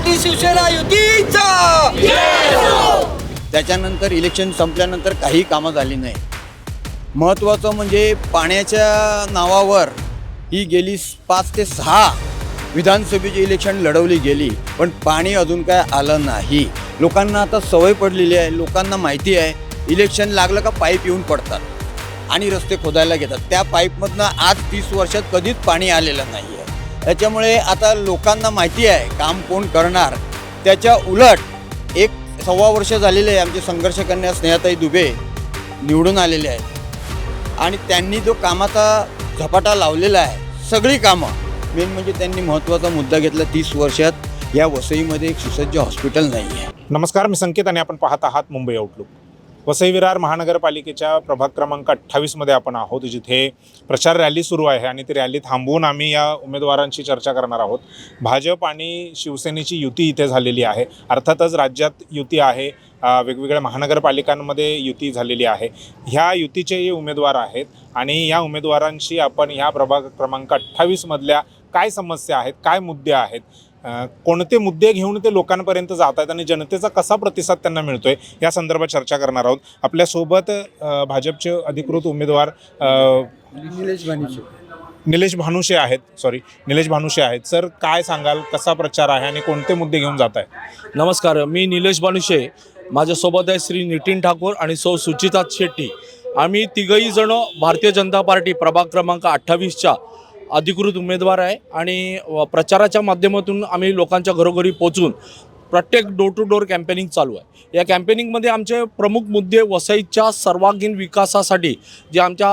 Party Shiv Sena युतीचा। त्याच्यानंतर election संपल्यानंतर काही कामं झाली नाही। महत्त्वाचं म्हणजे पाण्याच्या नावावर ही गेली 5 ते 6 विधानसभेची इलेक्शन लढवली गेली, पण पाणी अजून काय आलं नाही। लोकांना आता सवय पडलेली आहे, लोकांना माहिती आहे इलेक्शन लागलं का पाईप येऊन पडतात आणि रस्ते खोदायला घेतात। त्या पाईपमधनं आज 30 वर्षात कधीच पाणी आलेलं नाही आहे। त्याच्यामुळे आता लोकांना माहिती आहे काम कोण करणार। त्याच्या उलट 1-1.25 वर्ष झालेले आहे आमचे संघर्ष कन्या स्नेहाताई दुबे निवडून आलेले आहेत आणि त्यांनी जो कामाचा झपाटा लावलेला आहे, सगळी कामं, मेन म्हणजे त्यांनी महत्त्वाचा मुद्दा घेतला 30 वर्षात या वसईमध्ये एक सुसज्ज हॉस्पिटल नाही आहे। नमस्कार, मी संकेत आणि आपण पाहत आहात मुंबई आउटलुक। वसई विरार महानगरपालिकेच्या प्रभाग क्रमांक 28मध्ये आपण आहोत, जिथे प्रचार रॅली सुरू आहे आणि ती रॅली थांबवून आम्ही या उमेदवारांची चर्चा करणार आहोत। भाजप आणि शिवसेनेची युती इथे झालेली आहे। अर्थातच राज्यात युती आहे, वेगवेगळ्या महानगरपालिकांमध्ये युती झालेली आहे। ह्या युतीचे हे उमेदवार आहेत आणि या उमेदवारांशी आपण ह्या प्रभाग क्रमांक 28मधल्या काय समस्या आहेत, काय मुद्दे आहेत, कोणते मुद्दे घेऊन ते लोकांपर्यंत जात आहेत आणि जनतेचा कसा प्रतिसाद त्यांना मिळतोय या संदर्भात चर्चा करणार आहोत। आपल्यासोबत भाजपचे अधिकृत उमेदवार निलेश भानुशे आहेत। सर, काय सांगाल, कसा प्रचार आहे आणि कोणते मुद्दे घेऊन जात आहे? नमस्कार, मी निलेश भानुशे, माझ्यासोबत आहे श्री नितीन ठाकूर आणि सौ सुचिता शेट्टी। आम्ही तिघही जण भारतीय जनता पार्टी प्रभाग क्रमांक 28च्या अधिकृत उमेदवार आहे आणि प्रचाराच्या माध्यमातून आम्ही लोकांच्या घरोघरी पोहोचून प्रत्येक डोर टू डोर कॅम्पेनिंग चालू आहे। या कॅम्पेनिंगमध्ये आमचे प्रमुख मुद्दे वसईच्या सर्वांगीण विकासासाठी जे आमच्या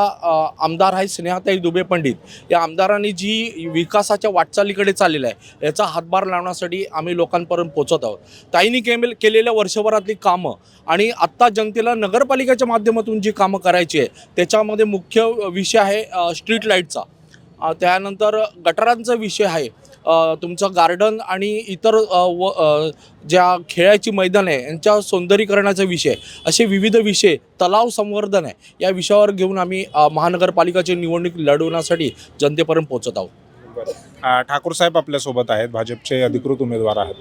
आमदार आहेत स्नेहाताई दुबे पंडित, या आमदारांनी जी विकासाच्या वाटचालीकडे चाललेलं आहे याचा हातभार लावण्यासाठी आम्ही लोकांपर्यंत पोहोचत आहोत। ताईंनी केलेल्या वर्षभरातली कामं आणि आत्ता जनतेला नगरपालिकेच्या माध्यमातून जी कामं करायची आहे त्याच्यामध्ये मुख्य विषय आहे स्ट्रीट लाईटचा, त्यानंतर गटारांचा विषय आहे, तुमचं गार्डन आणि इतर ज्या खेळाची मैदान आहे यांच्या सौंदर्यीकरणाचा विषय, असे विविध विषय, तलाव संवर्धन आहे, या विषयावर घेऊन आम्ही महानगरपालिकाची निवडणूक लढवण्यासाठी जनतेपर्यंत पोहोचत आहोत। ठाकूर साहेब आपल्यासोबत आहेत, भाजपचे अधिकृत उमेदवार आहेत।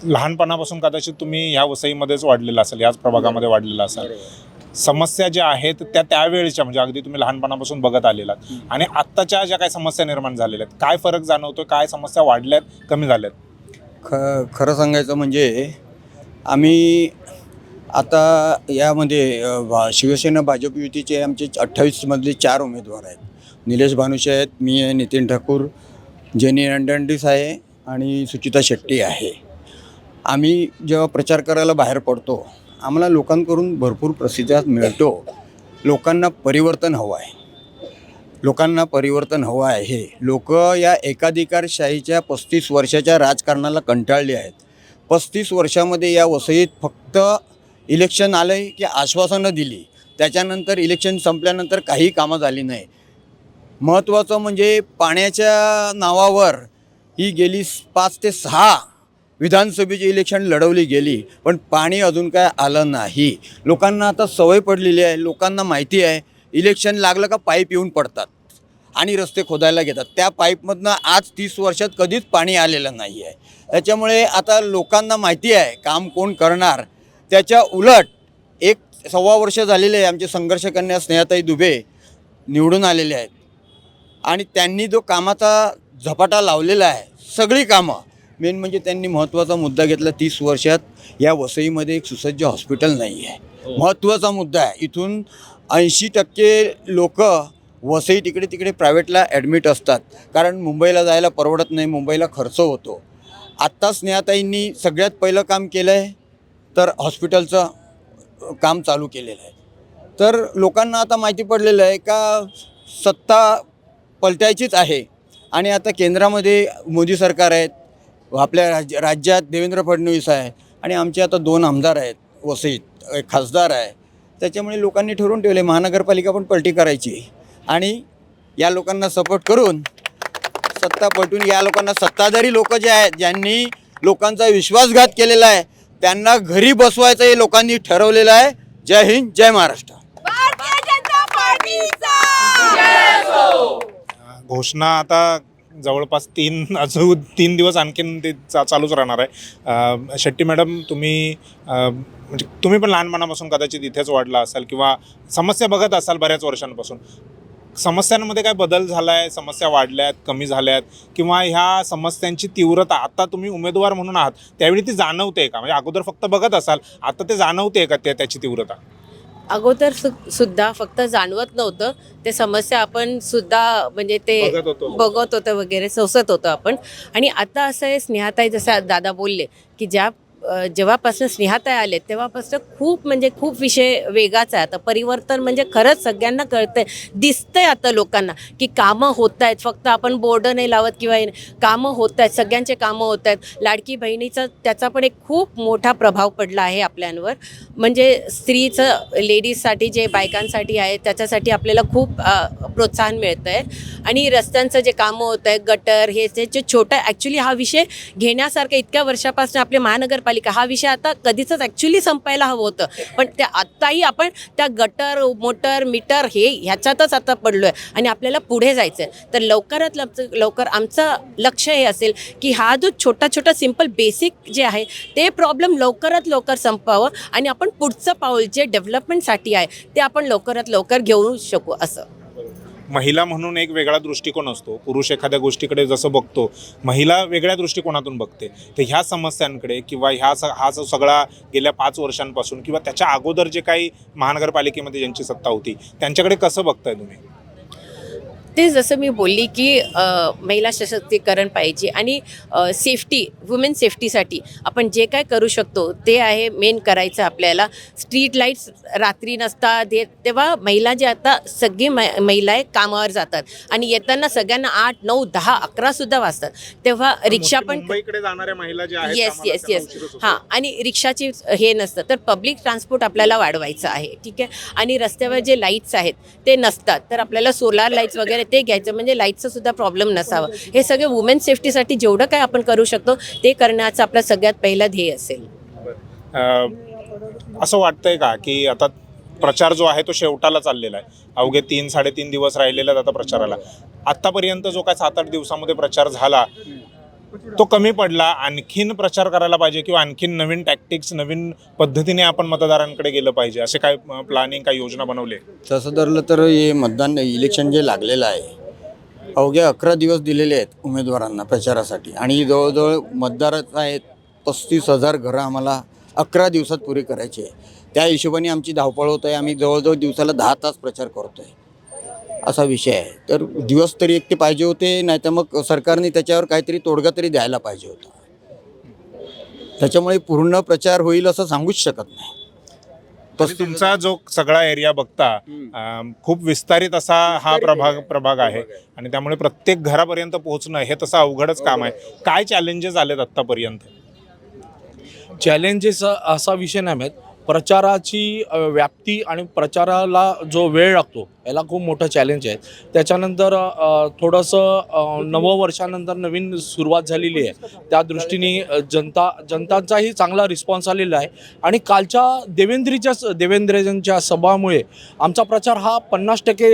लहानपणापासून कदाचित तुम्ही ह्या वसईमध्येच वाढलेला असाल, याच प्रभागामध्ये वाढलेला असाल। समस्या ज्या आहेत त्या त्यावेळेच्या म्हणजे अगदी तुम्ही लहानपणापासून बघत आलेला आणि आत्ताच्या ज्या काही समस्या निर्माण झालेल्या आहेत, काय फरक जाणवतो, काय समस्या वाढल्यात, कमी झाल्यात? खरं सांगायचं म्हणजे आम्ही आता यामध्ये शिवसेना भाजप युतीचे आमचे 28मधले 4 उमेदवार आहेत। निलेश भानुशे आहेत, मी आहे, नितीन ठाकूर, जेनी हर्नांडिस आहे आणि सुचिता शेट्टी आहे। आम्ही जेव्हा प्रचार करायला बाहेर पडतो आम्हाला लोकांकडून भरपूर प्रतिसाद मिळतो। लोकांना परिवर्तन हवं आहे, लोक या एकाधिकारशाहीच्या 35 वर्षाच्या राजकारणाला कंटाळले आहेत। 35 वर्षामध्ये या वसईत फक्त इलेक्शन आलं की आश्वासनं दिली, त्याच्यानंतर इलेक्शन संपल्यानंतर काही कामं झाली नाही। महत्त्वाचं म्हणजे पाण्याच्या नावावर ही गेली 5 ते 6 विधानसभेची इलेक्शन लढवली गेली, पण पाणी अजून काय आलं नाही। लोकांना आता सवय पडलेली आहे, लोकांना माहिती आहे इलेक्शन लागलं का पाईप येऊन पडतात आणि रस्ते खोदायला घेतात। त्या पाईपमधनं आज 30 वर्षात कधीच पाणी आलेलं नाही आहे। त्याच्यामुळे आता लोकांना माहिती आहे काम कोण करणार। त्याच्या उलट 1-1.25 वर्ष झालेले आहे आमचे संघर्ष कन्या स्नेहाताई दुबे निवडून आलेले आहेत आणि त्यांनी जो कामाचा झपाटा लावलेला आहे, सगळी कामं, मेन म्हणजे त्यांनी महत्त्वाचा मुद्दा घेतला 30 वर्षात या वसईमध्ये एक सुसज्ज हॉस्पिटल नाही आहे। महत्त्वाचा मुद्दा आहे। इथून 80% लोक वसई तिकडे प्रायव्हेटला ॲडमिट असतात, कारण मुंबईला जायला परवडत नाही, मुंबईला खर्च होतो। आत्ता स्नेहाताईंनी सगळ्यात पहिलं काम केलं आहे तर हॉस्पिटलचं काम चालू केलेलं आहे। तर लोकांना आता माहिती पडलेलं आहे का सत्ता पलटायचीच आहे आणि आता केंद्रामध्ये मोदी सरकार आहेत, आपल्या राज्यात देवेंद्र फडणवीस आहे आणि आमचे आता 2 आमदार आहेत वसईत, एक खासदार आहे। त्याच्यामुळे लोकांनी ठरवून ठेवले महानगरपालिका पण पलटी करायची आणि या लोकांना सपोर्ट करून सत्ता पलटून या लोकांना, सत्ताधारी लोक जे आहेत ज्यांनी लोकांचा विश्वासघात केलेला आहे, त्यांना घरी बसवायचं हे लोकांनी ठरवलेलं आहे। जय हिंद, जय महाराष्ट्र। घोषणा आता जवळपास अजून 3 दिवस आणखीन ते चालूच राहणार आहे. शेट्टी मॅडम, तुम्ही म्हणजे तुम्ही पण लहानपणापासून कदाचित इथेच वाढला असाल किंवा समस्या बघत असाल बऱ्याच वर्षांपासून. समस्यांमध्ये काय बदल झाला आहे? समस्या वाढल्यात, कमी झाल्यात, किंवा ह्या समस्यांची तीव्रता आता तुम्ही उमेदवार म्हणून आहात त्यावेळी ती जाणवते का? म्हणजे अगोदर फक्त बघत असाल, आता ते जाणवते का त्याची तीव्रता? अगोदर सुद्धा फक्त जाणवत नव्हतं, ते समस्या आपण सुद्धा म्हणजे ते बघत होतं वगैरे, सोसत होतं आपण. आणि आता असं आहे, स्नेहाताई जसं दादा बोलले की जेव्हापासून स्नेहाताई आले तेव्हापासून खूप विषय वेगळाच आहे. आता परिवर्तन म्हणजे खरंच सगळ्यांना कळतंय, दिसतंय आता लोकांना की कामं होत आहेत. फक्त आपण बोर्ड नाही लावत किंवा कामं होत आहेत, सगळ्यांचे कामं होत आहेत. लाडकी त्याचा पण एक खूप मोठा प्रभाव पडला आहे आपल्यांवर. म्हणजे स्त्रीचं, लेडीजसाठी जे बायकांसाठी आहे त्याच्यासाठी आपल्याला खूप प्रोत्साहन मिळतं आहे. आणि रस्त्यांचं जे कामं होत आहे, गटर, हे जे छोटं, ॲक्च्युली हा विषय घेण्यासारखा इतक्या वर्षापासून आपले महानगरपालिका, हा विषय आता कधीच ॲक्च्युली संपायला हवं होतं. पण ते आत्ताही आपण त्या गटर, मोटर, मीटर ह्याच्यातच आता पडलो आहे आणि आपल्याला पुढे जायचं आहे. तर लवकरात लवकर आमचं लक्ष हे असेल की हा जो छोटा सिम्पल बेसिक जे आहे ते प्रॉब्लेम लवकरात लवकर संपावं आणि आपण पुढचं पाऊल जे डेव्हलपमेंटसाठी आहे ते आपण लवकरात लवकर घेऊ शकू. असं महिला म्हणून एक वेगळा दृष्टिकोन असतो. पुरुष एखाद्या गोष्टीकडे जसं बघतो, महिला वेगळ्या दृष्टिकोनातून बघते. तर ह्या समस्यांकडे किंवा हा जो सगळा गेल्या 5 वर्षांपासून किंवा त्याच्या अगोदर जे काही महानगरपालिकेमध्ये ज्यांची सत्ता होती त्यांच्याकडे कसं बघताय तुम्ही? ते जसं मी बोलली की महिला सशक्तीकरण पाहिजे आणि सेफ्टी, वुमेन सेफ्टीसाठी आपण जे काय करू शकतो ते आहे मेन करायचं आपल्याला. स्ट्रीट लाईट्स रात्री नसतात तेव्हा महिला जे आता सगळी महिला आहे कामावर जातात आणि येताना सगळ्यांना 8, 9, 10, 11 वाजतात. तेव्हा रिक्षा पण मुंबईकडे जाणाऱ्या महिला ज्या आहेत येस हां, आणि रिक्षाची हे नसतं. तर पब्लिक ट्रान्सपोर्ट आपल्याला वाढवायचं आहे, ठीक आहे. आणि रस्त्यावर जे लाईट्स आहेत ते नसतात, तर आपल्याला सोलार लाईट्स वगैरे ते घ्यायचं, म्हणजे लाईटचं सुद्धा प्रॉब्लेम नसावं. हे सगळे वुमेन सेफ्टीसाठी जेवढं काय आपण करू शकतो ते करण्याचं आपलं सगळ्यात पहिलं ध्येय असेल. असं वाटतंय का की आता प्रचार जो आहे तो शेवटाला चाललेला आहे? अवघे 3-3.5 दिवस राहिलेले आहेत आता प्रचाराला. आत्तापर्यंत जो काय 7-8 दिवसामध्ये प्रचार झाला तो कमी पडला. आणखीन प्रचार करायला पाहिजे किंवा आणखीन नवीन टॅक्टिक्स, नवीन पद्धतीने आपण मतदारांकडे गेलं पाहिजे, असे काय प्लॅनिंग, काय योजना बनवली? तसं धरलं तर हे इलेक्शन जे लागलेलं आहे, अवघे 11 दिवस दिलेले आहेत उमेदवारांना प्रचारासाठी आणि जवळजवळ मतदार आहेत 35,000 घरं आम्हाला 11 दिवसात पुरी करायची आहे. त्या हिशोबाने आमची धावपळ होत आहे. आम्ही जवळजवळ दिवसाला 10 तास प्रचार करतो आहे, असा विषय आहे. तर दिवस तरी एक ते पाहिजे होते, नाही तर मग सरकारने त्याच्यावर काहीतरी तोडगा तरी द्यायला पाहिजे होता. त्याच्यामुळे पूर्ण प्रचार होईल असं सांगूच शकत नाही. तुमचा जो सगळा एरिया बघता खूप विस्तारित असा हा प्रभाग आहे आणि त्यामुळे प्रत्येक घरापर्यंत पोहोचणं हे तसं अवघडच काम आहे. काय चॅलेंजेस आलेत आत्तापर्यंत? चॅलेंजेस असा विषय नाही आहेत. प्रचाराची व्याप्ती आणि प्रचाराला जो वेळ लागतो याला खूप मोठं चॅलेंज आहे. त्याच्यानंतर थोडंसं नववर्षानंतर नवीन सुरुवात झालेली आहे, त्या दृष्टीने जनतांचाही चांगला रिस्पॉन्स आलेला आहे. आणि कालच्या देवेंद्रजींच्या सभामुळे आमचा प्रचार हा 50%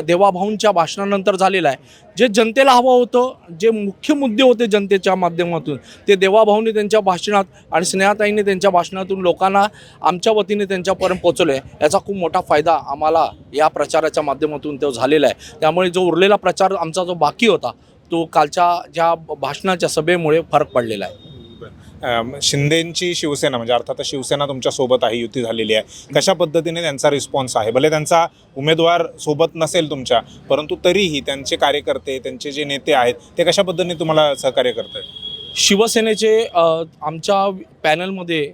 देवाभाऊंच्या भाषणानंतर झालेला आहे. जे जनतेला हवं होतं, जे मुख्य मुद्दे होते जनतेच्या माध्यमातून, ते देवाभाऊंनी त्यांच्या भाषणात आणि स्नेहाताईंनी त्यांच्या भाषणातून लोकांना आमच्या वतीने त्यांच्यापर्यंत पोहोचवलं आहे. याचा खूप मोठा फायदा आम्हाला या प्रचाराच्या माध्यमातून तो झालेला आहे. त्यामुळे जो उरलेला प्रचार आमचा जो बाकी होता तो कालच्या ज्या भाषणाच्या सभेमुळे फरक पडलेला आहे. शिंदेंची शिवसेना, म्हणजे अर्थात शिवसेना तुमच्या सोबत आहे, युती झालेली आहे. कशा पद्धतीने त्यांचा रिस्पॉन्स आहे? भले त्यांचा उमेदवार सोबत नसेल तुमच्या, परंतु तरीही त्यांचे कार्यकर्ते, त्यांचे जे नेते आहेत ते कशा पद्धतीने तुम्हाला सहकार्य करत आहेत? शिवसेनेचे आमच्या पॅनलमध्ये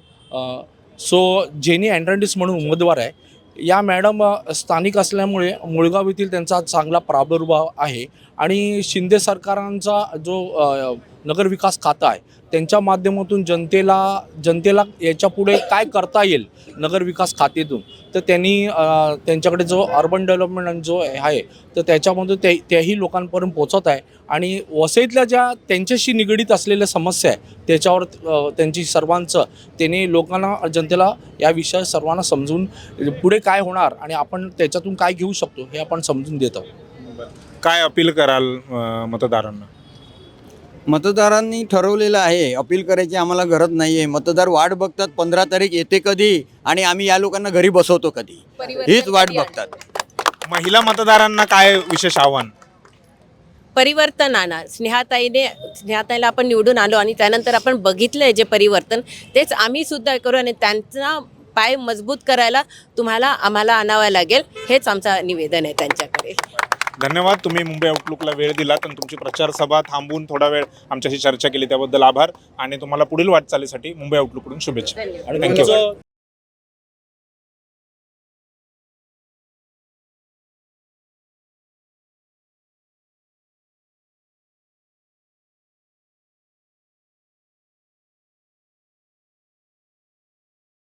जेनी अँड्रंडिस म्हणून उमेदवार आहे. या मॅडम स्थानिक असल्यामुळे मुळगाव येथील त्यांचा चांगला प्रादुर्भाव आहे आणि शिंदे सरकारांचा जो नगरविकास खाता आहे त्यांच्या माध्यमातून जनतेला याच्यापुढे काय करता येईल नगरविकास खात्यातून, तर त्यांनी त्यांच्याकडे जो अर्बन डेव्हलपमेंट जो आहे तर त्याच्यामधून त्याही लोकांपर्यंत पोचत आहे. आणि वसईतल्या ज्या त्यांच्याशी निगडीत असलेल्या समस्या आहे त्याच्यावर त्यांची सर्वांचं त्यांनी लोकांना, जनतेला या विषयात सर्वांना समजून पुढे काय होणार आणि आपण त्याच्यातून काय घेऊ शकतो हे आपण समजून देत आहोत. काय अपील कराल मतदारांना? मतदारांनी ठरवलेलं आहे, अपील करायची आम्हाला गरज नाही आहे. मतदार वाट बघतात 15 तारीख येते कधी आणि आम्ही या लोकांना घरी बसवतो कधी, हीच वाट बघतात. महिला मतदारांना काय विशेष आव्हान? परिवर्तन आणा. स्नेहाताईला आपण निवडून आलो आणि त्यानंतर आपण बघितलंय जे परिवर्तन, तेच आम्ही सुद्धा करू आणि त्यांचा पाय मजबूत करायला आम्हाला आणावं लागेल. हेच आमचं निवेदन आहे त्यांच्याकडे. धन्यवाद. तुम्ही मुंबई आउटलुकला वेळ दिलात आणि तुमची प्रचार सभा थांबवून थोडा वेळ आमच्याशी चर्चा केली त्याबद्दल आभार आणि तुम्हाला पुढील वाटचालीसाठी मुंबई आउटलुककडून शुभेच्छा. आणि थँक्यू. तुमचं